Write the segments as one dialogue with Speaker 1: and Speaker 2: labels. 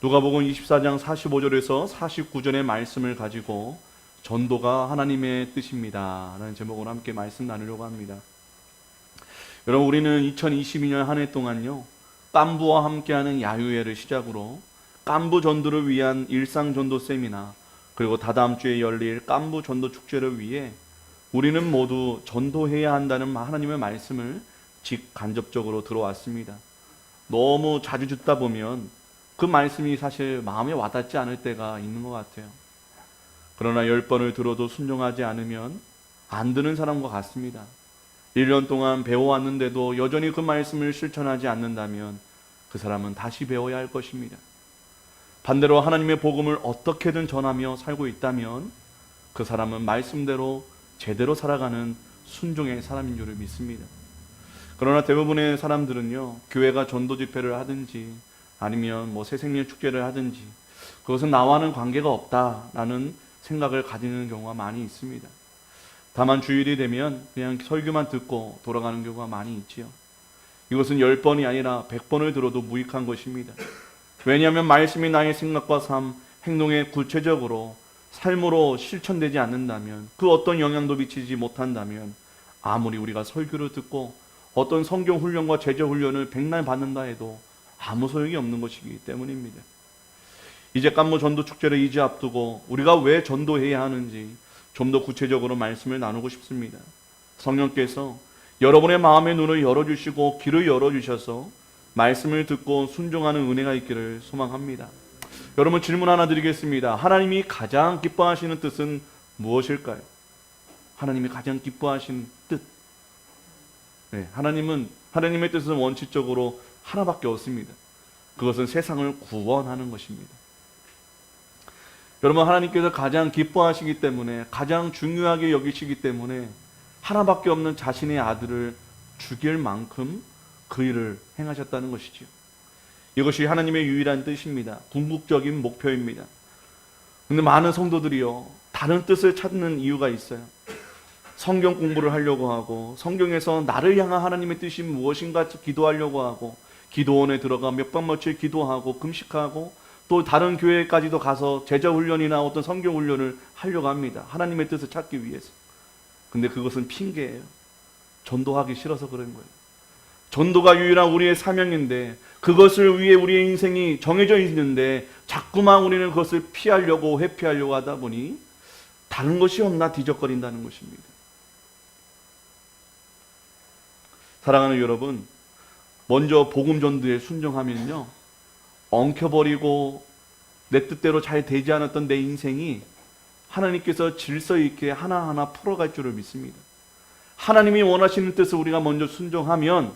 Speaker 1: 누가복음 24장 45절에서 49절의 말씀을 가지고 전도가 하나님의 뜻입니다 라는 제목으로 함께 말씀 나누려고 합니다. 여러분, 우리는 2022년 한 해 동안요, 깐부와 함께하는 야유회를 시작으로 깐부 전도를 위한 일상 전도 세미나, 그리고 다다음 주에 열릴 깐부 전도 축제를 위해 우리는 모두 전도해야 한다는 하나님의 말씀을 직간접적으로 들어왔습니다. 너무 자주 듣다 보면 그 말씀이 사실 마음에 와닿지 않을 때가 있는 것 같아요. 그러나 10번을 들어도 순종하지 않으면 안 듣는 사람과 같습니다. 1년 동안 배워왔는데도 여전히 그 말씀을 실천하지 않는다면 그 사람은 다시 배워야 할 것입니다. 반대로 하나님의 복음을 어떻게든 전하며 살고 있다면 그 사람은 말씀대로 제대로 살아가는 순종의 사람인 줄 믿습니다. 그러나 대부분의 사람들은요, 교회가 전도 집회를 하든지 아니면 새생명 축제를 하든지 그것은 나와는 관계가 없다라는 생각을 가지는 경우가 많이 있습니다. 다만 주일이 되면 그냥 설교만 듣고 돌아가는 경우가 많이 있지요. 이것은 10번이 아니라 100번을 들어도 무익한 것입니다. 왜냐하면 말씀이 나의 생각과 삶, 행동에 구체적으로 삶으로 실천되지 않는다면, 그 어떤 영향도 미치지 못한다면 아무리 우리가 설교를 듣고 어떤 성경 훈련과 제자 훈련을 백날 받는다 해도 아무 소용이 없는 것이기 때문입니다. 이제 깐부 전도 축제를 이제 앞두고 우리가 왜 전도해야 하는지 좀 더 구체적으로 말씀을 나누고 싶습니다. 성령께서 여러분의 마음의 눈을 열어주시고 귀를 열어주셔서 말씀을 듣고 순종하는 은혜가 있기를 소망합니다. 여러분, 질문 하나 드리겠습니다. 하나님이 가장 기뻐하시는 뜻은 무엇일까요? 하나님이 가장 기뻐하시는 뜻. 네, 하나님의 뜻은 원칙적으로 하나밖에 없습니다. 그것은 세상을 구원하는 것입니다. 여러분, 하나님께서 가장 기뻐하시기 때문에, 가장 중요하게 여기시기 때문에 하나밖에 없는 자신의 아들을 죽일 만큼 그 일을 행하셨다는 것이지요. 이것이 하나님의 유일한 뜻입니다. 궁극적인 목표입니다. 근데 많은 성도들이요, 다른 뜻을 찾는 이유가 있어요. 성경 공부를 하려고 하고, 성경에서 나를 향한 하나님의 뜻이 무엇인가 기도하려고 하고, 기도원에 들어가 몇 번 며칠 기도하고 금식하고 또 다른 교회까지도 가서 제자 훈련이나 어떤 성경 훈련을 하려고 합니다. 하나님의 뜻을 찾기 위해서. 근데 그것은 핑계예요. 전도하기 싫어서 그런 거예요. 전도가 유일한 우리의 사명인데, 그것을 위해 우리의 인생이 정해져 있는데 자꾸만 우리는 그것을 피하려고 회피하려고 하다 보니 다른 것이 없나 뒤적거린다는 것입니다. 사랑하는 여러분, 먼저 복음 전도에 순종하면요, 엉켜버리고 내 뜻대로 잘 되지 않았던 내 인생이 하나님께서 질서 있게 하나하나 풀어갈 줄을 믿습니다. 하나님이 원하시는 뜻을 우리가 먼저 순종하면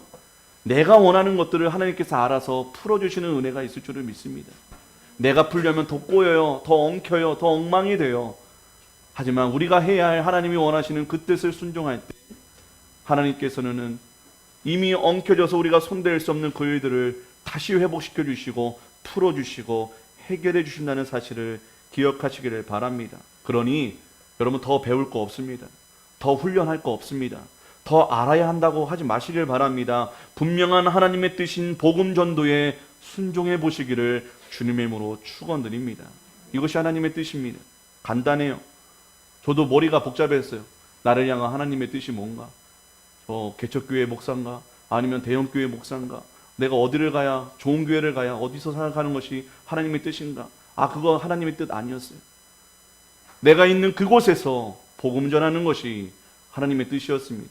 Speaker 1: 내가 원하는 것들을 하나님께서 알아서 풀어주시는 은혜가 있을 줄을 믿습니다. 내가 풀려면 더 꼬여요, 더 엉켜요, 더 엉망이 돼요. 하지만 우리가 해야 할 하나님이 원하시는 그 뜻을 순종할 때 하나님께서는 이미 엉켜져서 우리가 손댈 수 없는 그 일들을 다시 회복시켜 주시고 풀어주시고 해결해 주신다는 사실을 기억하시기를 바랍니다. 그러니 여러분, 더 배울 거 없습니다. 더 훈련할 거 없습니다. 더 알아야 한다고 하지 마시길 바랍니다. 분명한 하나님의 뜻인 복음 전도에 순종해 보시기를 주님의 이름으로 축원드립니다. 이것이 하나님의 뜻입니다. 간단해요. 저도 머리가 복잡했어요. 나를 향한 하나님의 뜻이 뭔가? 개척교회 목사인가? 아니면 대형교회 목사인가? 내가 어디를 가야, 좋은 교회를 가야, 어디서 살아가는 것이 하나님의 뜻인가? 그거 하나님의 뜻 아니었어요. 내가 있는 그곳에서 복음 전하는 것이 하나님의 뜻이었습니다.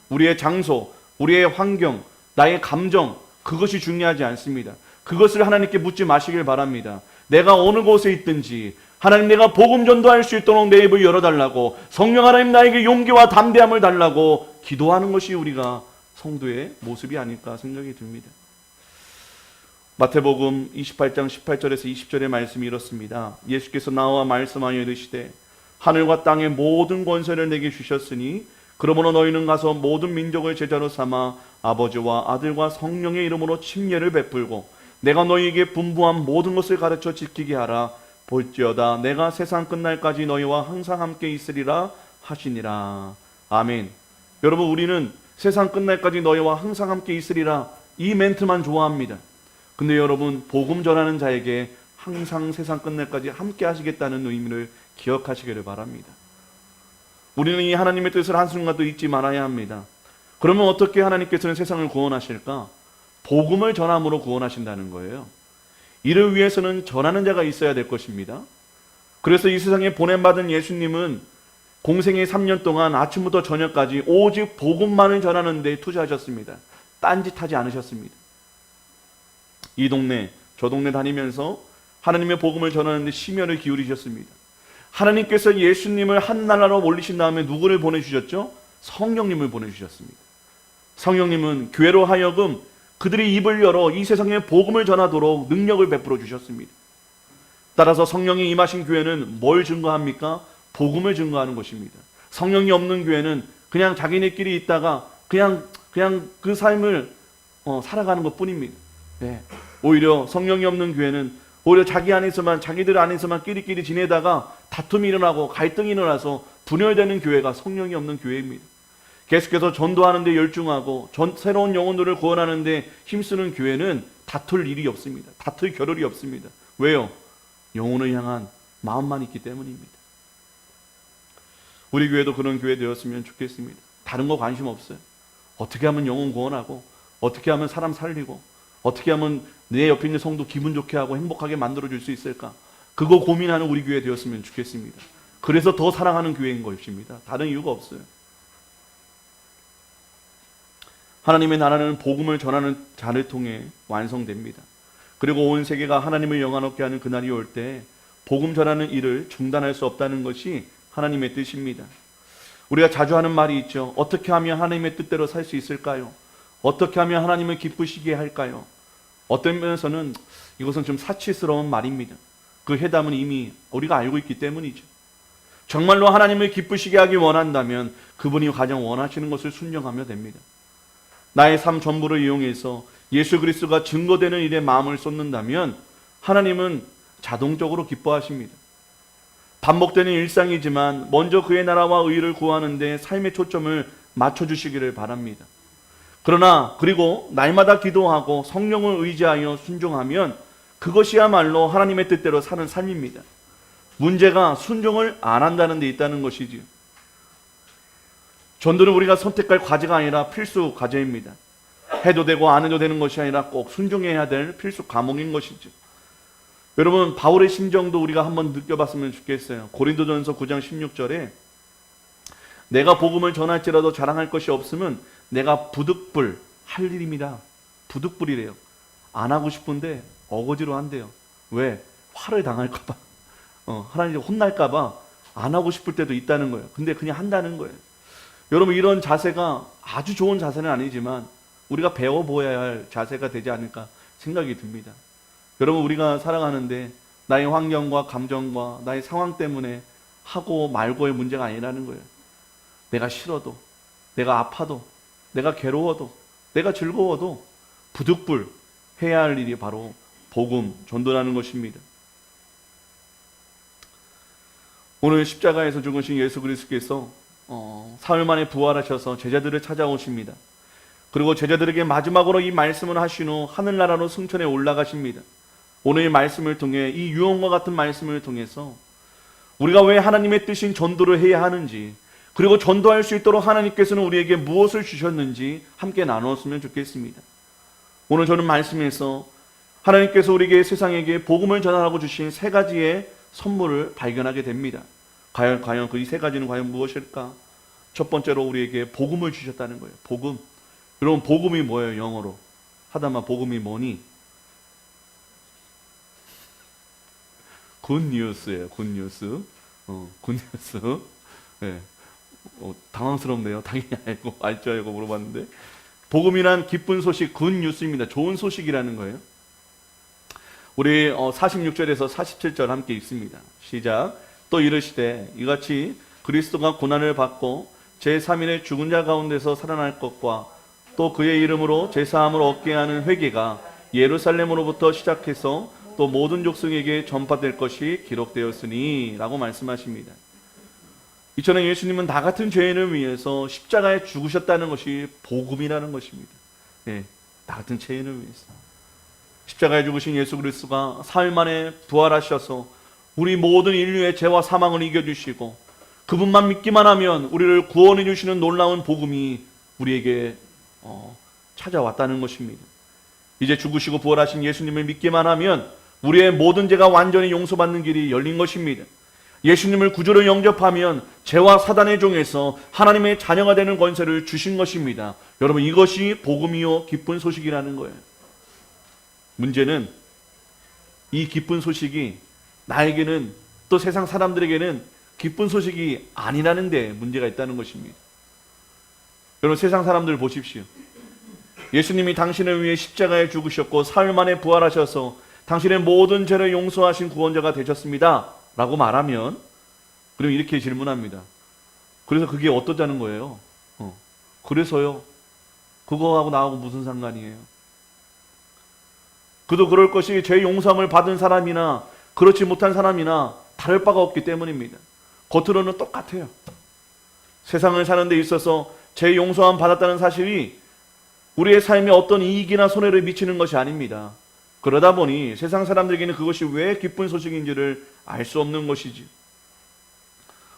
Speaker 1: 우리의 장소, 우리의 환경, 나의 감정, 그것이 중요하지 않습니다. 그것을 하나님께 묻지 마시길 바랍니다. 내가 어느 곳에 있든지 하나님, 내가 복음 전도할 수 있도록 내 입을 열어달라고, 성령 하나님 나에게 용기와 담대함을 달라고 기도하는 것이 우리가 성도의 모습이 아닐까 생각이 듭니다. 마태복음 28장 18절에서 20절의 말씀이 이렇습니다. 예수께서 나와 말씀하여 이르시되 하늘과 땅의 모든 권세를 내게 주셨으니 그러므로 너희는 가서 모든 민족을 제자로 삼아 아버지와 아들과 성령의 이름으로 침례를 베풀고 내가 너희에게 분부한 모든 것을 가르쳐 지키게 하라. 볼지어다 내가 세상 끝날까지 너희와 항상 함께 있으리라 하시니라. 아멘. 여러분, 우리는 세상 끝날까지 너희와 항상 함께 있으리라 이 멘트만 좋아합니다. 근데 여러분, 복음 전하는 자에게 항상 세상 끝날까지 함께 하시겠다는 의미를 기억하시기를 바랍니다. 우리는 이 하나님의 뜻을 한순간도 잊지 말아야 합니다. 그러면 어떻게 하나님께서는 세상을 구원하실까? 복음을 전함으로 구원하신다는 거예요. 이를 위해서는 전하는 자가 있어야 될 것입니다. 그래서 이 세상에 보냄받은 예수님은 공생의 3년 동안 아침부터 저녁까지 오직 복음만을 전하는 데 투자하셨습니다. 딴짓하지 않으셨습니다. 이 동네 저 동네 다니면서 하나님의 복음을 전하는 데 심혈을 기울이셨습니다. 하나님께서 예수님을 한 나라로 올리신 다음에 누구를 보내주셨죠? 성령님을 보내주셨습니다. 성령님은 교회로 하여금 그들이 입을 열어 이 세상에 복음을 전하도록 능력을 베풀어 주셨습니다. 따라서 성령이 임하신 교회는 뭘 증거합니까? 복음을 증거하는 것입니다. 성령이 없는 교회는 그냥 자기네끼리 있다가 그냥 그 삶을 살아가는 것 뿐입니다. 네. 오히려 성령이 없는 교회는 오히려 자기들 안에서만 끼리끼리 지내다가 다툼이 일어나고 갈등이 일어나서 분열되는 교회가 성령이 없는 교회입니다. 계속해서 전도하는 데 열중하고 새로운 영혼들을 구원하는 데 힘쓰는 교회는 다툴 일이 없습니다. 다툴 겨를이 없습니다. 왜요? 영혼을 향한 마음만 있기 때문입니다. 우리 교회도 그런 교회 되었으면 좋겠습니다. 다른 거 관심 없어요. 어떻게 하면 영혼 구원하고, 어떻게 하면 사람 살리고, 어떻게 하면 내 옆에 있는 성도 기분 좋게 하고 행복하게 만들어줄 수 있을까? 그거 고민하는 우리 교회 되었으면 좋겠습니다. 그래서 더 사랑하는 교회인 것입니다. 다른 이유가 없어요. 하나님의 나라는 복음을 전하는 자를 통해 완성됩니다. 그리고 온 세계가 하나님을 영화롭게 하는 그날이 올 때 복음 전하는 일을 중단할 수 없다는 것이 하나님의 뜻입니다. 우리가 자주 하는 말이 있죠. 어떻게 하면 하나님의 뜻대로 살 수 있을까요? 어떻게 하면 하나님을 기쁘시게 할까요? 어떤 면에서는 이것은 좀 사치스러운 말입니다. 그 해답은 이미 우리가 알고 있기 때문이죠. 정말로 하나님을 기쁘시게 하기 원한다면 그분이 가장 원하시는 것을 순종하면 됩니다. 나의 삶 전부를 이용해서 예수 그리스도가 증거되는 일에 마음을 쏟는다면 하나님은 자동적으로 기뻐하십니다. 반복되는 일상이지만 먼저 그의 나라와 의를 구하는 데 삶의 초점을 맞춰주시기를 바랍니다. 그리고 날마다 기도하고 성령을 의지하여 순종하면 그것이야말로 하나님의 뜻대로 사는 삶입니다. 문제가 순종을 안 한다는 데 있다는 것이지요. 전도는 우리가 선택할 과제가 아니라 필수 과제입니다. 해도 되고 안 해도 되는 것이 아니라 꼭 순종해야 될 필수 과목인 것이죠. 여러분, 바울의 심정도 우리가 한번 느껴봤으면 좋겠어요. 고린도전서 9장 16절에 내가 복음을 전할지라도 자랑할 것이 없으면 내가 부득불 할 일입니다. 부득불이래요. 안 하고 싶은데 어거지로 한대요. 왜? 화를 당할까봐. 하나님 혼날까봐 안 하고 싶을 때도 있다는 거예요. 근데 그냥 한다는 거예요. 여러분, 이런 자세가 아주 좋은 자세는 아니지만 우리가 배워보아야 할 자세가 되지 않을까 생각이 듭니다. 여러분, 우리가 살아가는데 나의 환경과 감정과 나의 상황 때문에 하고 말고의 문제가 아니라는 거예요. 내가 싫어도, 내가 아파도, 내가 괴로워도, 내가 즐거워도 부득불 해야 할 일이 바로 복음, 전도라는 것입니다. 오늘 십자가에서 죽으신 예수 그리스도께서 사흘 만에 부활하셔서 제자들을 찾아오십니다. 그리고 제자들에게 마지막으로 이 말씀을 하신 후 하늘나라로 승천해 올라가십니다. 오늘 이 말씀을 통해, 이 유언과 같은 말씀을 통해서 우리가 왜 하나님의 뜻인 전도를 해야 하는지, 그리고 전도할 수 있도록 하나님께서는 우리에게 무엇을 주셨는지 함께 나누었으면 좋겠습니다. 오늘 저는 말씀에서 하나님께서 우리에게 세상에게 복음을 전하라고 주신 세 가지의 선물을 발견하게 됩니다. 과연 그 이 세 가지는 과연 무엇일까? 첫 번째로 우리에게 복음을 주셨다는 거예요. 복음. 여러분, 복음이 뭐예요? 영어로 하다마 복음이 뭐니? 굿뉴스예요. 굿뉴스. 굿뉴스. 네. 당황스럽네요. 당연히 알 줄 알고 물어봤는데, 복음이란 기쁜 소식, 굿뉴스입니다. 좋은 소식이라는 거예요. 우리 46절에서 47절 함께 읽습니다. 시작. 또 이르시되 이같이 그리스도가 고난을 받고 제3일에 죽은 자 가운데서 살아날 것과 또 그의 이름으로 제사함을 얻게 하는 회개가 예루살렘으로부터 시작해서 또 모든 족속에게 전파될 것이 기록되었으니 라고 말씀하십니다. 이처럼 예수님은 나 같은 죄인을 위해서 십자가에 죽으셨다는 것이 복음이라는 것입니다. 네, 나 같은 죄인을 위해서. 십자가에 죽으신 예수 그리스도가 사흘 만에 부활하셔서 우리 모든 인류의 죄와 사망을 이겨주시고 그분만 믿기만 하면 우리를 구원해 주시는 놀라운 복음이 우리에게 찾아왔다는 것입니다. 이제 죽으시고 부활하신 예수님을 믿기만 하면 우리의 모든 죄가 완전히 용서받는 길이 열린 것입니다. 예수님을 구주로 영접하면 죄와 사단의 종에서 하나님의 자녀가 되는 권세를 주신 것입니다. 여러분, 이것이 복음이요 기쁜 소식이라는 거예요. 문제는 이 기쁜 소식이 나에게는 또 세상 사람들에게는 기쁜 소식이 아니라는 데 문제가 있다는 것입니다. 여러분, 세상 사람들 보십시오. 예수님이 당신을 위해 십자가에 죽으셨고 사흘 만에 부활하셔서 당신의 모든 죄를 용서하신 구원자가 되셨습니다 라고 말하면, 그럼 이렇게 질문합니다. 그래서 그게 어떠자는 거예요? 그래서요? 그거하고 나하고 무슨 상관이에요? 그도 그럴 것이 죄 용서함을 받은 사람이나 그렇지 못한 사람이나 다를 바가 없기 때문입니다. 겉으로는 똑같아요. 세상을 사는 데 있어서 죄 용서함 받았다는 사실이 우리의 삶에 어떤 이익이나 손해를 미치는 것이 아닙니다. 그러다 보니 세상 사람들에게는 그것이 왜 기쁜 소식인지를 알 수 없는 것이지.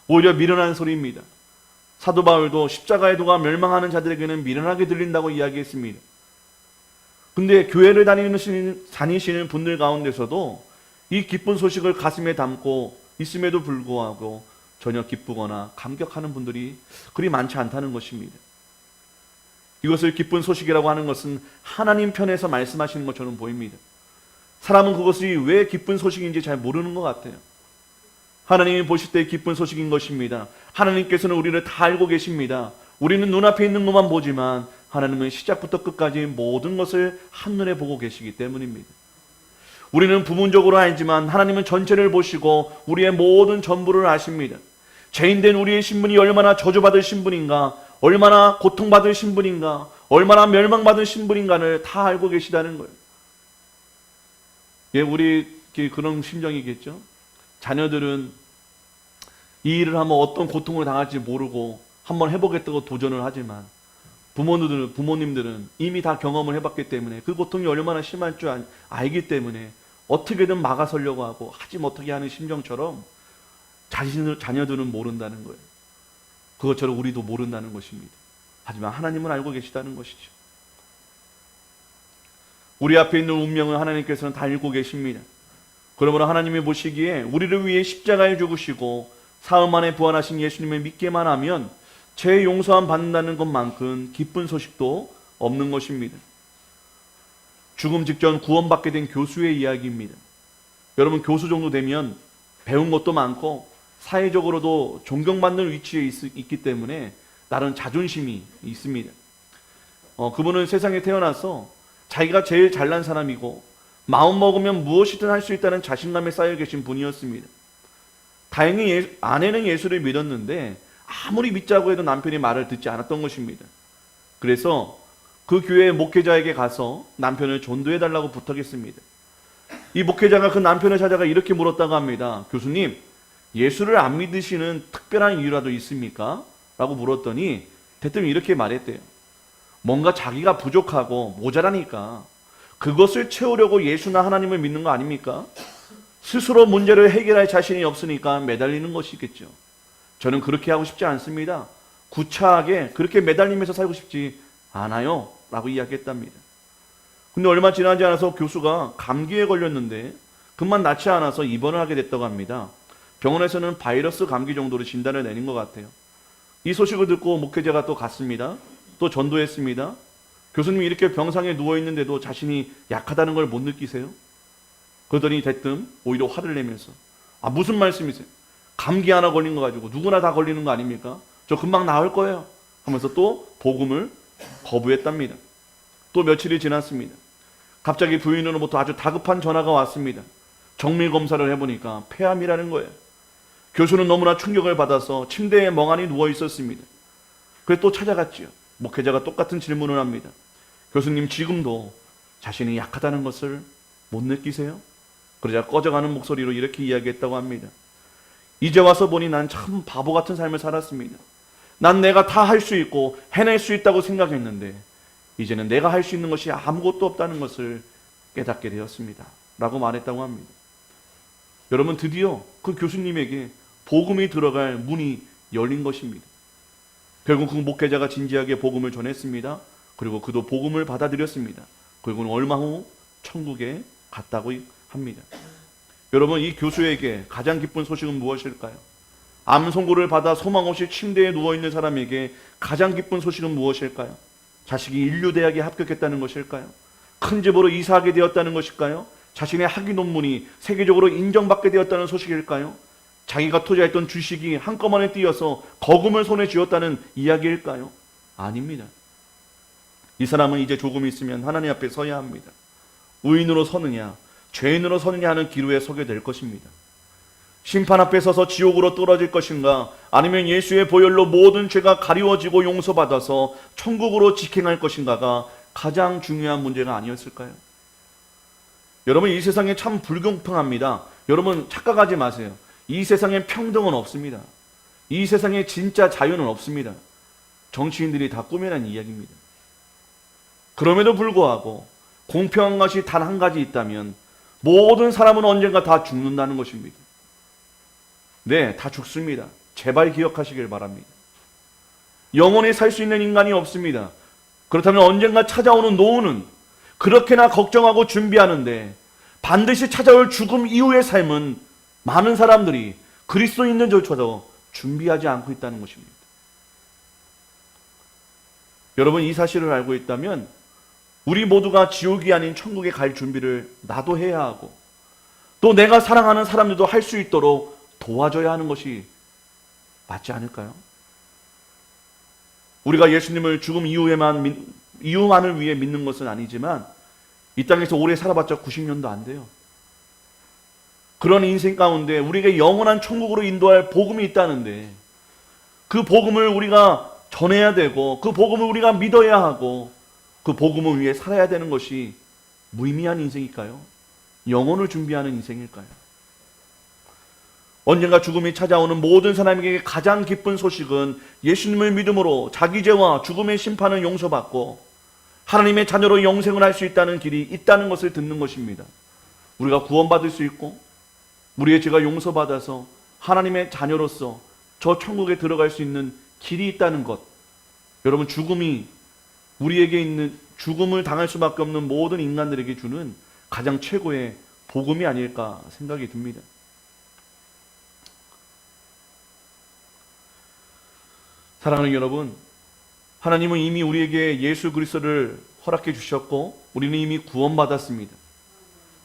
Speaker 1: 오히려 미련한 소리입니다. 사도 바울도 십자가의 도가 멸망하는 자들에게는 미련하게 들린다고 이야기했습니다. 근데 교회를 다니시는 분들 가운데서도 이 기쁜 소식을 가슴에 담고 있음에도 불구하고 전혀 기쁘거나 감격하는 분들이 그리 많지 않다는 것입니다. 이것을 기쁜 소식이라고 하는 것은 하나님 편에서 말씀하시는 것처럼 보입니다. 사람은 그것이 왜 기쁜 소식인지 잘 모르는 것 같아요. 하나님이 보실 때 기쁜 소식인 것입니다. 하나님께서는 우리를 다 알고 계십니다. 우리는 눈앞에 있는 것만 보지만 하나님은 시작부터 끝까지 모든 것을 한눈에 보고 계시기 때문입니다. 우리는 부분적으로 알지만 하나님은 전체를 보시고 우리의 모든 전부를 아십니다. 죄인된 우리의 신분이 얼마나 저주받을 신분인가, 얼마나 고통받을 신분인가, 얼마나 멸망받을 신분인가를 다 알고 계시다는 거예요. 예, 우리 그런 심정이겠죠. 자녀들은 이 일을 하면 어떤 고통을 당할지 모르고 한번 해보겠다고 도전을 하지만 부모님들은 이미 다 경험을 해봤기 때문에 그 고통이 얼마나 심할 줄 알기 때문에 어떻게든 막아서려고 하고 하지 못하게 하는 심정처럼 자녀들은 모른다는 거예요. 그것처럼 우리도 모른다는 것입니다. 하지만 하나님은 알고 계시다는 것이죠. 우리 앞에 있는 운명을 하나님께서는 다 알고 계십니다. 그러므로 하나님이 보시기에 우리를 위해 십자가에 죽으시고 사흘 만에 부활하신 예수님을 믿기만 하면 죄 용서함 받는다는 것만큼 기쁜 소식도 없는 것입니다. 죽음 직전 구원받게 된 교수의 이야기입니다. 여러분, 교수 정도 되면 배운 것도 많고 사회적으로도 존경받는 위치에 있기 때문에 나름 자존심이 있습니다. 그분은 세상에 태어나서 자기가 제일 잘난 사람이고 마음 먹으면 무엇이든 할 수 있다는 자신감에 쌓여 계신 분이었습니다. 다행히 아내는 예수를 믿었는데 아무리 믿자고 해도 남편이 말을 듣지 않았던 것입니다. 그래서 그 교회 목회자에게 가서 남편을 전도해달라고 부탁했습니다. 이 목회자가 그 남편을 찾아가 이렇게 물었다고 합니다. 교수님, 예수를 안 믿으시는 특별한 이유라도 있습니까? 라고 물었더니 대뜸 이렇게 말했대요. 뭔가 자기가 부족하고 모자라니까 그것을 채우려고 예수나 하나님을 믿는 거 아닙니까? 스스로 문제를 해결할 자신이 없으니까 매달리는 것이겠죠. 저는 그렇게 하고 싶지 않습니다. 구차하게 그렇게 매달리면서 살고 싶지 않아요 라고 이야기했답니다. 근데 얼마 지나지 않아서 교수가 감기에 걸렸는데 그만 낫지 않아서 입원을 하게 됐다고 합니다. 병원에서는 바이러스 감기 정도로 진단을 내린 것 같아요. 이 소식을 듣고 목회자가 또 갔습니다. 또 전도했습니다. 교수님이 이렇게 병상에 누워있는데도 자신이 약하다는 걸 못 느끼세요? 그러더니 대뜸 오히려 화를 내면서 무슨 말씀이세요? 감기 하나 걸린 거 가지고 누구나 다 걸리는 거 아닙니까? 저 금방 나을 거예요 하면서 또 복음을 거부했답니다. 또 며칠이 지났습니다. 갑자기 부인으로부터 아주 다급한 전화가 왔습니다. 정밀 검사를 해보니까 폐암이라는 거예요. 교수는 너무나 충격을 받아서 침대에 멍하니 누워 있었습니다. 그래서 또 찾아갔지요. 목회자가 똑같은 질문을 합니다. 교수님, 지금도 자신이 약하다는 것을 못 느끼세요? 그러자 꺼져가는 목소리로 이렇게 이야기했다고 합니다. 이제 와서 보니 난 참 바보 같은 삶을 살았습니다. 난 내가 다 할 수 있고 해낼 수 있다고 생각했는데 이제는 내가 할 수 있는 것이 아무것도 없다는 것을 깨닫게 되었습니다. 라고 말했다고 합니다. 여러분, 드디어 그 교수님에게 복음이 들어갈 문이 열린 것입니다. 결국 그 목회자가 진지하게 복음을 전했습니다. 그리고 그도 복음을 받아들였습니다. 그리고 얼마 후 천국에 갔다고 합니다. 여러분, 이 교수에게 가장 기쁜 소식은 무엇일까요? 암 선고를 받아 소망 없이 침대에 누워있는 사람에게 가장 기쁜 소식은 무엇일까요? 자식이 인류대학에 합격했다는 것일까요? 큰 집으로 이사하게 되었다는 것일까요? 자신의 학위 논문이 세계적으로 인정받게 되었다는 소식일까요? 자기가 투자했던 주식이 한꺼번에 뛰어서 거금을 손에 쥐었다는 이야기일까요? 아닙니다. 이 사람은 이제 조금 있으면 하나님 앞에 서야 합니다. 의인으로 서느냐 죄인으로 서느냐 하는 기로에 서게 될 것입니다. 심판 앞에 서서 지옥으로 떨어질 것인가, 아니면 예수의 보혈로 모든 죄가 가리워지고 용서받아서 천국으로 직행할 것인가가 가장 중요한 문제가 아니었을까요? 여러분, 이 세상에 참 불공평합니다. 여러분, 착각하지 마세요. 이 세상에 평등은 없습니다. 이 세상에 진짜 자유는 없습니다. 정치인들이 다 꾸며낸 이야기입니다. 그럼에도 불구하고 공평한 것이 단 한 가지 있다면 모든 사람은 언젠가 다 죽는다는 것입니다. 네, 다 죽습니다. 제발 기억하시길 바랍니다. 영원히 살 수 있는 인간이 없습니다. 그렇다면 언젠가 찾아오는 노후는 그렇게나 걱정하고 준비하는데 반드시 찾아올 죽음 이후의 삶은 많은 사람들이 그리스도인들조차도 준비하지 않고 있다는 것입니다. 여러분, 이 사실을 알고 있다면 우리 모두가 지옥이 아닌 천국에 갈 준비를 나도 해야 하고, 또 내가 사랑하는 사람들도 할 수 있도록 도와줘야 하는 것이 맞지 않을까요? 우리가 예수님을 죽음 이후만을 위해 믿는 것은 아니지만 이 땅에서 오래 살아봤자 90년도 안 돼요. 그런 인생 가운데 우리에게 영원한 천국으로 인도할 복음이 있다는데, 그 복음을 우리가 전해야 되고 그 복음을 우리가 믿어야 하고 그 복음을 위해 살아야 되는 것이 무의미한 인생일까요? 영혼을 준비하는 인생일까요? 언젠가 죽음이 찾아오는 모든 사람에게 가장 기쁜 소식은 예수님을 믿음으로 자기 죄와 죽음의 심판을 용서받고 하나님의 자녀로 영생을 할 수 있다는 길이 있다는 것을 듣는 것입니다. 우리가 구원받을 수 있고 우리의 죄가 용서받아서 하나님의 자녀로서 저 천국에 들어갈 수 있는 길이 있다는 것, 여러분, 죽음이 우리에게 있는, 죽음을 당할 수밖에 없는 모든 인간들에게 주는 가장 최고의 복음이 아닐까 생각이 듭니다. 사랑하는 여러분, 하나님은 이미 우리에게 예수 그리스도를 허락해 주셨고 우리는 이미 구원받았습니다.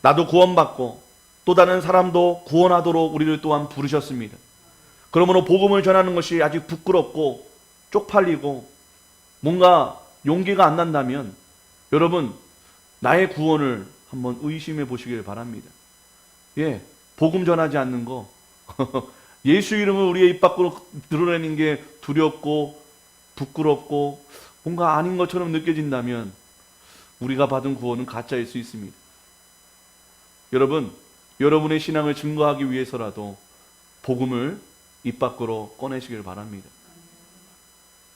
Speaker 1: 나도 구원받고 또 다른 사람도 구원하도록 우리를 또한 부르셨습니다. 그러므로 복음을 전하는 것이 아직 부끄럽고 쪽팔리고 뭔가 용기가 안 난다면 여러분, 나의 구원을 한번 의심해 보시길 바랍니다. 예, 복음 전하지 않는 거 예수 이름을 우리의 입 밖으로 드러내는 게 두렵고 부끄럽고 뭔가 아닌 것처럼 느껴진다면 우리가 받은 구원은 가짜일 수 있습니다. 여러분, 여러분의 신앙을 증거하기 위해서라도 복음을 입 밖으로 꺼내시길 바랍니다.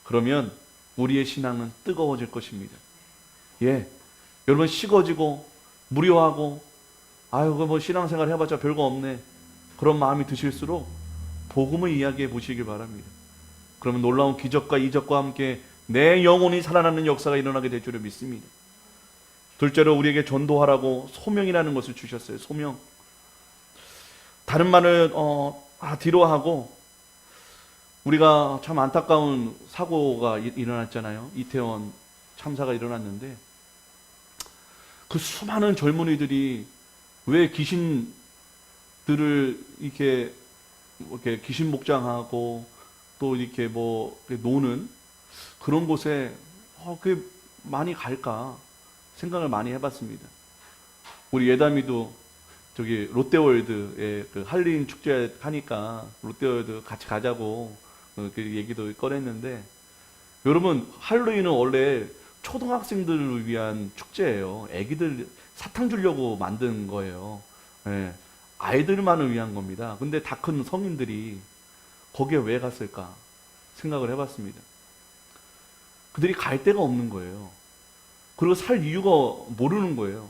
Speaker 1: 그러면 우리의 신앙은 뜨거워질 것입니다. 예, 여러분, 식어지고 무료하고 아유, 뭐 신앙생활 해봤자 별거 없네, 그런 마음이 드실수록 복음을 이야기해 보시길 바랍니다. 그러면 놀라운 기적과 이적과 함께 내 영혼이 살아나는 역사가 일어나게 될 줄을 믿습니다. 둘째로 우리에게 전도하라고 소명이라는 것을 주셨어요. 소명. 다른 말을 뒤로 하고, 우리가 참 안타까운 사고가 일어났잖아요. 이태원 참사가 일어났는데 그 수많은 젊은이들이 왜 귀신들을 이렇게 귀신 목장하고 또 이렇게 뭐 노는 그런 곳에 그게 많이 갈까 생각을 많이 해봤습니다. 우리 예담이도 저기 롯데월드에 그 할리우드 축제 하니까 롯데월드 같이 가자고 그 얘기도 꺼냈는데, 여러분, 할로윈은 원래 초등학생들을 위한 축제예요. 애기들 사탕 주려고 만든 거예요. 예, 아이들만을 위한 겁니다. 근데 다 큰 성인들이 거기에 왜 갔을까 생각을 해봤습니다. 그들이 갈 데가 없는 거예요. 그리고 살 이유가 모르는 거예요.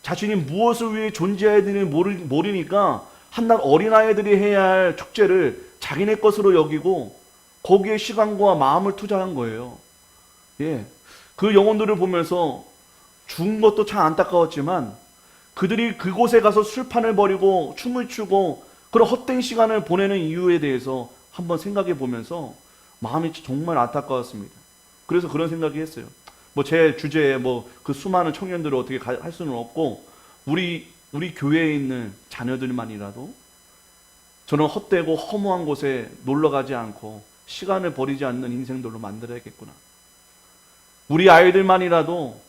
Speaker 1: 자신이 무엇을 위해 존재해야 되는지 모르니까 한낱 어린아이들이 해야 할 축제를 자기네 것으로 여기고 거기에 시간과 마음을 투자한 거예요. 예. 그 영혼들을 보면서 죽은 것도 참 안타까웠지만 그들이 그곳에 가서 술판을 벌이고 춤을 추고 그런 헛된 시간을 보내는 이유에 대해서 한번 생각해 보면서 마음이 정말 안타까웠습니다. 그래서 그런 생각이 했어요. 뭐 제 주제에 뭐 그 수많은 청년들을 어떻게 할 수는 없고 우리 교회에 있는 자녀들만이라도 저는 헛되고 허무한 곳에 놀러 가지 않고 시간을 버리지 않는 인생들로 만들어야겠구나. 우리 아이들만이라도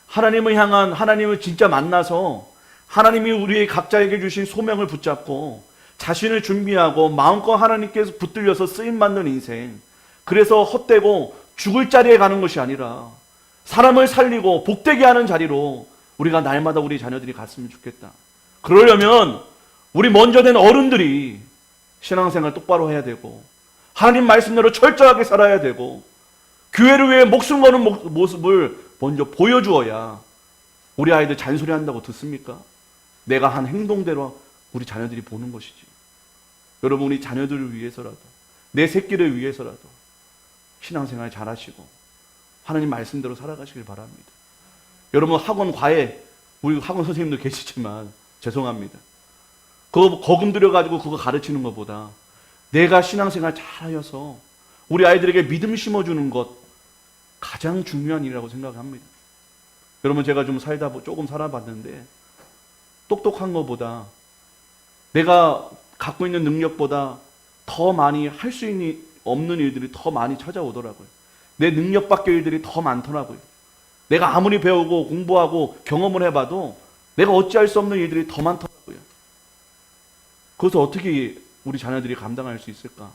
Speaker 1: 하나님을 향한, 하나님을 진짜 만나서 하나님이 우리 각자에게 주신 소명을 붙잡고 자신을 준비하고 마음껏 하나님께서 붙들려서 쓰임받는 인생, 그래서 헛되고 죽을 자리에 가는 것이 아니라 사람을 살리고 복되게 하는 자리로 우리가 날마다 우리 자녀들이 갔으면 좋겠다. 그러려면 우리 먼저 된 어른들이 신앙생활 똑바로 해야 되고 하나님 말씀대로 철저하게 살아야 되고 교회를 위해 목숨 거는 모습을 먼저 보여주어야 우리 아이들 잔소리한다고 듣습니까? 내가 한 행동대로 우리 자녀들이 보는 것이지. 여러분, 우리 자녀들을 위해서라도, 내 새끼를 위해서라도 신앙생활 잘하시고 하나님 말씀대로 살아가시길 바랍니다. 여러분, 학원 과외, 우리 학원 선생님도 계시지만 죄송합니다. 그거 거금 들여가지고 그거 가르치는 것보다 내가 신앙생활 잘하여서 우리 아이들에게 믿음 심어주는 것 가장 중요한 일이라고 생각합니다. 여러분, 제가 좀 조금 살아봤는데 똑똑한 것보다 내가 갖고 있는 능력보다 더 많이 할 수 없는 일들이 더 많이 찾아오더라고요. 내 능력 밖의 일들이 더 많더라고요. 내가 아무리 배우고 공부하고 경험을 해봐도 내가 어찌할 수 없는 일들이 더 많더라고요. 그것을 어떻게 우리 자녀들이 감당할 수 있을까?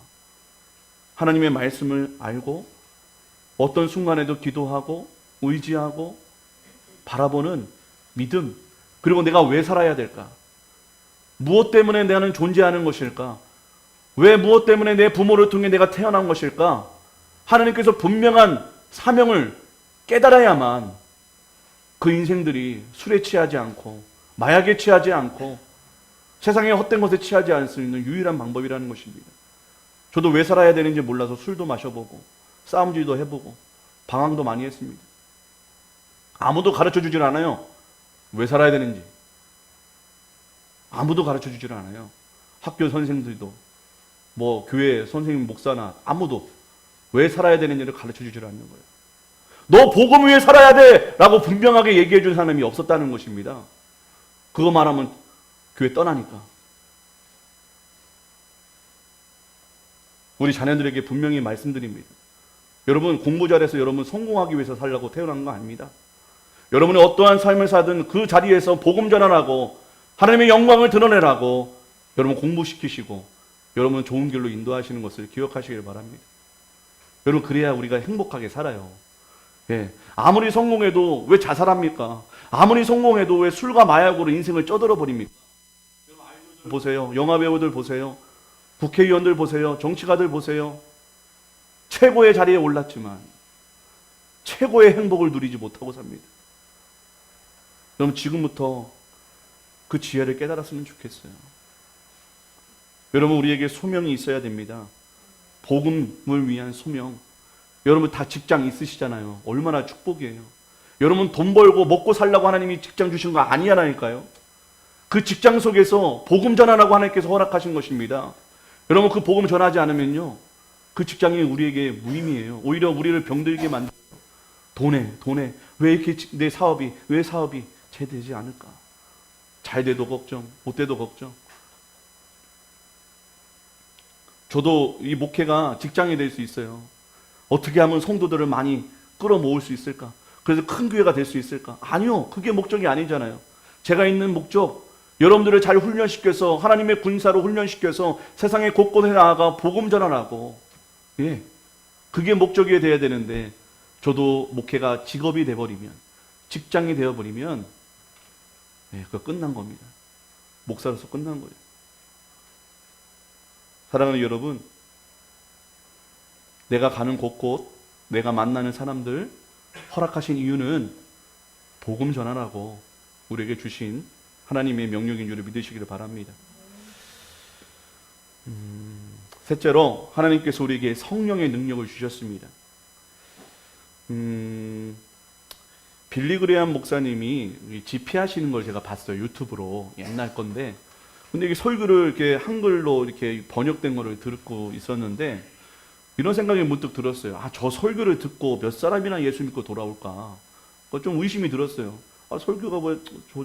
Speaker 1: 하나님의 말씀을 알고 어떤 순간에도 기도하고 의지하고 바라보는 믿음, 그리고 내가 왜 살아야 될까? 무엇 때문에 나는 존재하는 것일까? 왜 무엇 때문에 내 부모를 통해 내가 태어난 것일까? 하나님께서 분명한 사명을 깨달아야만 그 인생들이 술에 취하지 않고 마약에 취하지 않고 세상의 헛된 것에 취하지 않을 수 있는 유일한 방법이라는 것입니다. 저도 왜 살아야 되는지 몰라서 술도 마셔보고 싸움질도 해보고 방황도 많이 했습니다. 아무도 가르쳐 주질 않아요. 왜 살아야 되는지. 아무도 가르쳐 주질 않아요. 학교 선생들도 뭐 교회 선생님 목사나 아무도 왜 살아야 되는지를 가르쳐 주질 않는 거예요. 너 복음 위해 살아야 돼! 라고 분명하게 얘기해 준 사람이 없었다는 것입니다. 그거 말하면 교회 떠나니까. 우리 자녀들에게 분명히 말씀드립니다. 여러분, 공부 잘해서 여러분 성공하기 위해서 살려고 태어난 거 아닙니다. 여러분이 어떠한 삶을 사든 그 자리에서 복음 전환하고 하나님의 영광을 드러내라고 여러분 공부시키시고 여러분 좋은 길로 인도하시는 것을 기억하시길 바랍니다. 여러분, 그래야 우리가 행복하게 살아요. 예. 아무리 성공해도 왜 자살합니까? 아무리 성공해도 왜 술과 마약으로 인생을 쪄들어 버립니까? 여러분, 아이돌들 보세요. 영화배우들 보세요. 국회의원들 보세요. 정치가들 보세요. 최고의 자리에 올랐지만 최고의 행복을 누리지 못하고 삽니다. 여러분, 지금부터 그 지혜를 깨달았으면 좋겠어요. 여러분, 우리에게 소명이 있어야 됩니다. 복음을 위한 소명. 여러분 다 직장 있으시잖아요. 얼마나 축복이에요. 여러분 돈 벌고 먹고 살라고 하나님이 직장 주신 거 아니냐니까요. 그 직장 속에서 복음 전하라고 하나님께서 허락하신 것입니다. 여러분, 그 복음 전하지 않으면요, 그 직장이 우리에게 무의미해요. 오히려 우리를 병들게 만들어요. 돈에 왜 이렇게 내 사업이 잘 되지 않을까? 잘 돼도 걱정, 못 돼도 걱정. 저도 이 목회가 직장이 될 수 있어요. 어떻게 하면 성도들을 많이 끌어모을 수 있을까? 그래서 큰 교회가 될 수 있을까? 아니요. 그게 목적이 아니잖아요. 제가 있는 목적, 여러분들을 잘 훈련시켜서 하나님의 군사로 훈련시켜서 세상의 곳곳에 나아가 복음 전환하고, 예, 그게 목적이 돼야 되는데 저도 목회가 직업이 돼버리면, 직장이 되어버리면 그거 끝난 겁니다. 목사로서 끝난 거예요. 사랑하는 여러분, 내가 가는 곳곳, 내가 만나는 사람들 허락하신 이유는 복음 전환하고 우리에게 주신 하나님의 명령인 줄을 믿으시기를 바랍니다. 셋째로 하나님께서 우리에게 성령의 능력을 주셨습니다. 빌리 그레이엄 목사님이 집회하시는 걸 제가 봤어요. 유튜브로. 옛날 건데. 근데 이게 설교를 이렇게 한글로 이렇게 번역된 거를 듣고 있었는데 이런 생각이 문득 들었어요. 아, 저 설교를 듣고 몇 사람이나 예수 믿고 돌아올까? 좀 의심이 들었어요. 아, 설교가 뭐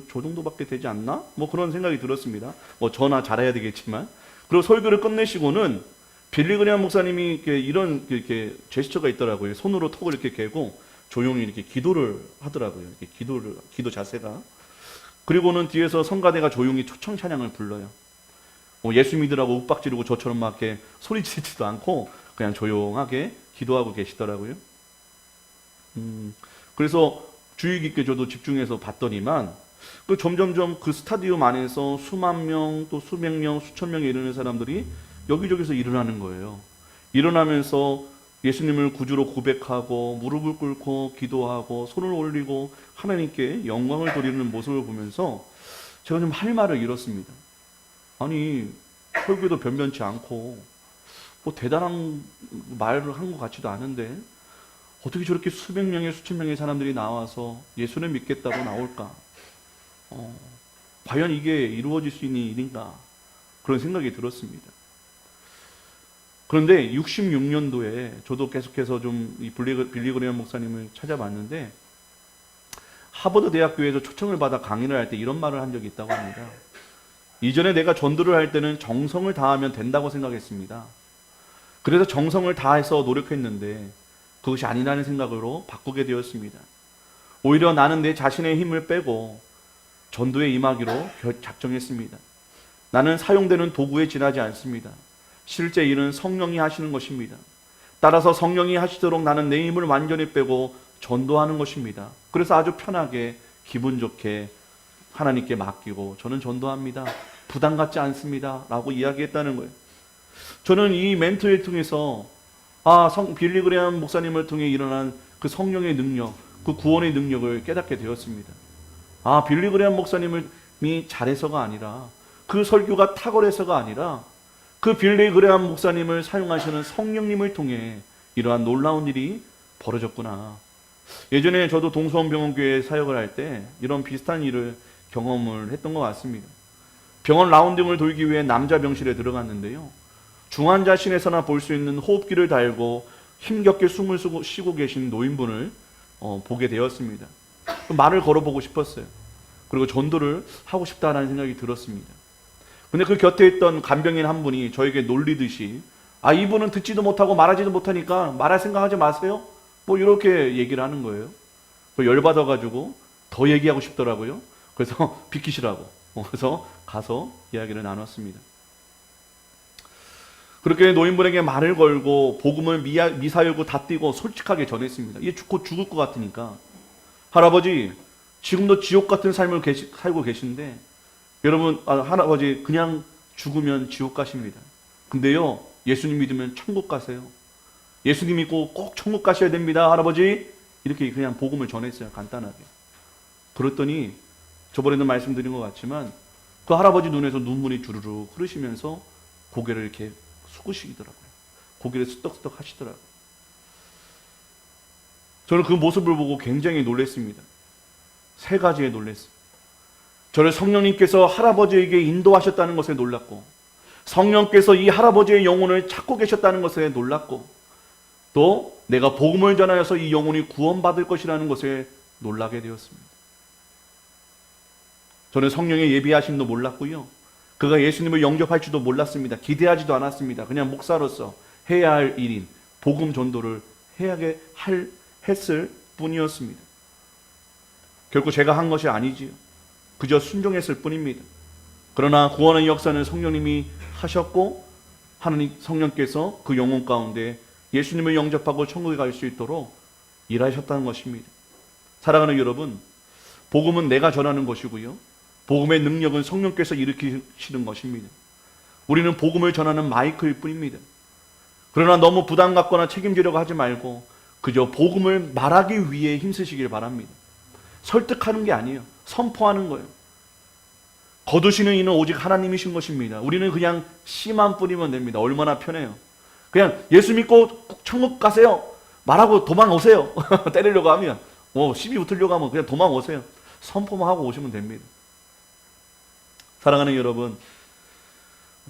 Speaker 1: 저 정도밖에 되지 않나? 뭐 그런 생각이 들었습니다. 뭐 저나 잘해야 되겠지만. 그리고 설교를 끝내시고는 빌리 그레이엄 목사님이 이렇게 제스처가 있더라고요. 손으로 턱을 이렇게 개고 조용히 이렇게 기도를 하더라고요. 이렇게 기도 자세가. 그리고는 뒤에서 성가대가 조용히 초청 찬양을 불러요. 예수 믿으라고 윽박지르고 저처럼 막 이렇게 소리 지르지도 않고 그냥 조용하게 기도하고 계시더라고요. 그래서 주의 깊게 저도 집중해서 봤더니만 점점점 그 스타디움 안에서 수만 명, 또 수백 명, 수천 명에 이르는 사람들이 여기저기서 일어나는 거예요. 일어나면서 예수님을 구주로 고백하고 무릎을 꿇고 기도하고 손을 올리고 하나님께 영광을 돌리는 모습을 보면서 제가 좀 할 말을 잃었습니다. 아니, 설교도 변변치 않고 뭐 대단한 말을 한 것 같지도 않은데 어떻게 저렇게 수백 명의 수천 명의 사람들이 나와서 예수를 믿겠다고 나올까? 과연 이게 이루어질 수 있는 일인가? 그런 생각이 들었습니다. 그런데 66년도에 저도 계속해서 좀 이 빌리 그레이엄 목사님을 찾아봤는데 하버드 대학교에서 초청을 받아 강의를 할 때 이런 말을 한 적이 있다고 합니다. 이전에 내가 전도를 할 때는 정성을 다하면 된다고 생각했습니다. 그래서 정성을 다해서 노력했는데 그것이 아니라는 생각으로 바꾸게 되었습니다. 오히려 나는 내 자신의 힘을 빼고 전도에 임하기로 작정했습니다. 나는 사용되는 도구에 지나지 않습니다. 실제 일은 성령이 하시는 것입니다. 따라서 성령이 하시도록 나는 내 힘을 완전히 빼고 전도하는 것입니다. 그래서 아주 편하게 기분 좋게 하나님께 맡기고 저는 전도합니다. 부담 갖지 않습니다. 라고 이야기했다는 거예요. 저는 이 멘토를 통해서 빌리 그레이엄 목사님을 통해 일어난 그 성령의 능력, 그 구원의 능력을 깨닫게 되었습니다. 빌리 그레이엄 목사님이 잘해서가 아니라 그 설교가 탁월해서가 아니라 그 빌리 그레이엄 목사님을 사용하시는 성령님을 통해 이러한 놀라운 일이 벌어졌구나. 예전에 저도 동서원병원교회 사역을 할 때 이런 비슷한 일을 경험을 했던 것 같습니다. 병원 라운딩을 돌기 위해 남자 병실에 들어갔는데요. 중환자실에서나 볼 수 있는 호흡기를 달고 힘겹게 숨을 쉬고 계신 노인분을 보게 되었습니다. 말을 걸어보고 싶었어요. 그리고 전도를 하고 싶다라는 생각이 들었습니다. 근데 그 곁에 있던 간병인 한 분이 저에게 놀리듯이 이분은 듣지도 못하고 말하지도 못하니까 말할 생각하지 마세요. 뭐 이렇게 얘기를 하는 거예요. 열받아가지고 더 얘기하고 싶더라고요. 그래서 비키시라고. 그래서 가서 이야기를 나눴습니다. 그렇게 노인분에게 말을 걸고 복음을 미사여고 다 띄고 솔직하게 전했습니다. 이게 곧 죽을 것 같으니까. 할아버지, 지금도 지옥 같은 삶을 살고 계신데 여러분, 할아버지 그냥 죽으면 지옥 가십니다. 근데요, 예수님 믿으면 천국 가세요. 예수님 믿고 꼭 천국 가셔야 됩니다, 할아버지. 이렇게 그냥 복음을 전했어요, 간단하게. 그랬더니 저번에도 말씀드린 것 같지만 그 할아버지 눈에서 눈물이 주르륵 흐르시면서 고개를 이렇게 숙으시더라고요. 고개를 쓰덕쓰덕 하시더라고요. 저는 그 모습을 보고 굉장히 놀랐습니다. 세 가지에 놀랐어요. 저를 성령님께서 할아버지에게 인도하셨다는 것에 놀랐고, 성령께서 이 할아버지의 영혼을 찾고 계셨다는 것에 놀랐고, 또 내가 복음을 전하여서 이 영혼이 구원받을 것이라는 것에 놀라게 되었습니다. 저는 성령의 예비하심도 몰랐고요. 그가 예수님을 영접할지도 몰랐습니다. 기대하지도 않았습니다. 그냥 목사로서 해야 할 일인 복음 전도를 했을 뿐이었습니다. 결국 제가 한 것이 아니지요. 그저 순종했을 뿐입니다. 그러나 구원의 역사는 성령님이 하셨고 하나님 성령께서 그 영혼 가운데 예수님을 영접하고 천국에 갈 수 있도록 일하셨다는 것입니다. 사랑하는 여러분, 복음은 내가 전하는 것이고요. 복음의 능력은 성령께서 일으키시는 것입니다. 우리는 복음을 전하는 마이크일 뿐입니다. 그러나 너무 부담 갖거나 책임지려고 하지 말고 그저 복음을 말하기 위해 힘쓰시길 바랍니다. 설득하는 게 아니에요. 선포하는 거예요. 거두시는 이는 오직 하나님이신 것입니다. 우리는 그냥 씨만 뿌리면 됩니다. 얼마나 편해요. 그냥 예수 믿고 천국 가세요 말하고 도망 오세요. 때리려고 하면, 시비 붙으려고 하면 그냥 도망 오세요. 선포만 하고 오시면 됩니다. 사랑하는 여러분,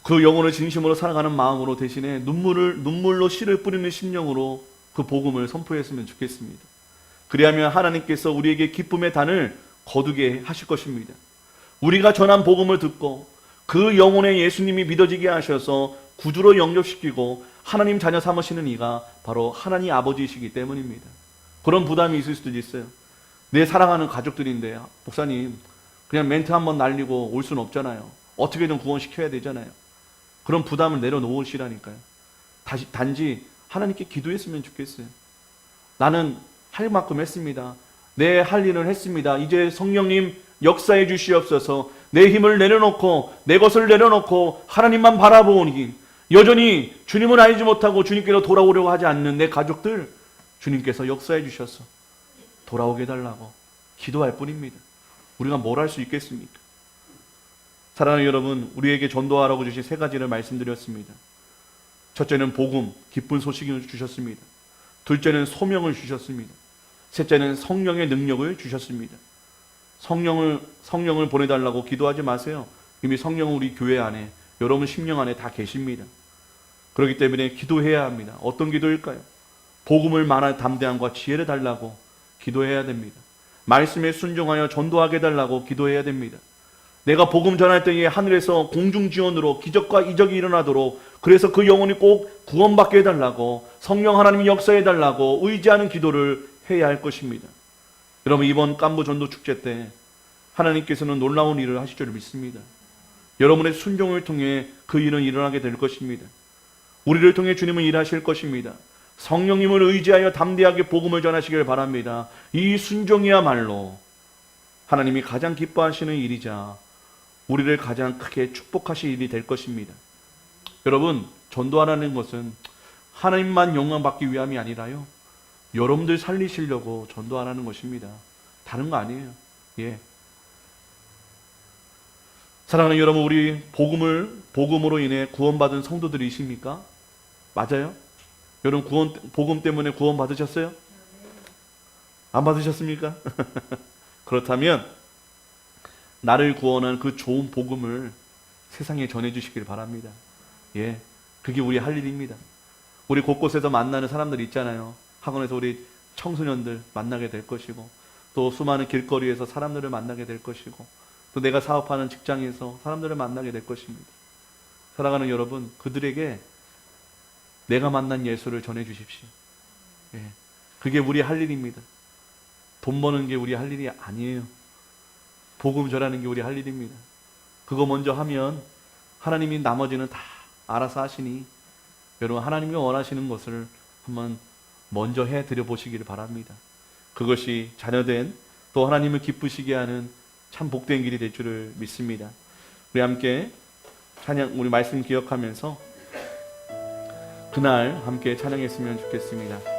Speaker 1: 그 영혼을 진심으로 사랑하는 마음으로 대신에 눈물로 씨를 뿌리는 심령으로 그 복음을 선포했으면 좋겠습니다. 그리하면 하나님께서 우리에게 기쁨의 단을 거두게 하실 것입니다. 우리가 전한 복음을 듣고 그 영혼의 예수님이 믿어지게 하셔서 구주로 영접시키고 하나님 자녀 삼으시는 이가 바로 하나님 아버지이시기 때문입니다. 그런 부담이 있을 수도 있어요. 내 사랑하는 가족들인데 목사님 그냥 멘트 한번 날리고 올 수는 없잖아요. 어떻게든 구원시켜야 되잖아요. 그런 부담을 내려놓으시라니까요. 단지 하나님께 기도했으면 좋겠어요. 나는 할 만큼 했습니다. 내 할 일은 했습니다. 이제 성령님 역사해 주시옵소서. 내 힘을 내려놓고 내 것을 내려놓고 하나님만 바라보니 여전히 주님을 알지 못하고 주님께로 돌아오려고 하지 않는 내 가족들 주님께서 역사해 주셔서 돌아오게 해달라고 기도할 뿐입니다. 우리가 뭘 할 수 있겠습니까? 사랑하는 여러분, 우리에게 전도하라고 주신 세 가지를 말씀드렸습니다. 첫째는 복음, 기쁜 소식을 주셨습니다. 둘째는 소명을 주셨습니다. 셋째는 성령의 능력을 주셨습니다. 성령을 보내달라고 기도하지 마세요. 이미 성령은 우리 교회 안에, 여러분 심령 안에 다 계십니다. 그렇기 때문에 기도해야 합니다. 어떤 기도일까요? 복음을 말할 담대함과 지혜를 달라고 기도해야 됩니다. 말씀에 순종하여 전도하게 해달라고 기도해야 됩니다. 내가 복음 전할 때에 하늘에서 공중지원으로 기적과 이적이 일어나도록, 그래서 그 영혼이 꼭 구원받게 해달라고, 성령 하나님이 역사해달라고 의지하는 기도를 해야 할 것입니다. 여러분, 이번 깐부 전도 축제 때 하나님께서는 놀라운 일을 하실 줄 믿습니다. 여러분의 순종을 통해 그 일은 일어나게 될 것입니다. 우리를 통해 주님은 일하실 것입니다. 성령님을 의지하여 담대하게 복음을 전하시길 바랍니다. 이 순종이야말로 하나님이 가장 기뻐하시는 일이자 우리를 가장 크게 축복하실 일이 될 것입니다. 여러분, 전도하라는 것은 하나님만 영광받기 위함이 아니라요, 여러분들 살리시려고 전도하라는 것입니다. 다른 거 아니에요. 사랑하는 여러분, 우리 복음으로 인해 구원받은 성도들이십니까? 맞아요? 여러분 복음 때문에 구원 받으셨어요? 안 받으셨습니까? 그렇다면 나를 구원한 그 좋은 복음을 세상에 전해주시길 바랍니다. 그게 우리 할 일입니다. 우리 곳곳에서 만나는 사람들 있잖아요. 학원에서 우리 청소년들 만나게 될 것이고, 또 수많은 길거리에서 사람들을 만나게 될 것이고, 또 내가 사업하는 직장에서 사람들을 만나게 될 것입니다. 사랑하는 여러분, 그들에게 내가 만난 예수를 전해주십시오. 그게 우리 할 일입니다. 돈 버는 게 우리 할 일이 아니에요. 복음 전하는 게 우리 할 일입니다. 그거 먼저 하면 하나님이 나머지는 다 알아서 하시니, 여러분 하나님이 원하시는 것을 한번 먼저 해드려 보시기를 바랍니다. 그것이 자녀된, 또 하나님을 기쁘시게 하는 참 복된 길이 될 줄을 믿습니다. 우리 함께 우리 말씀 기억하면서 그날 함께 찬양했으면 좋겠습니다.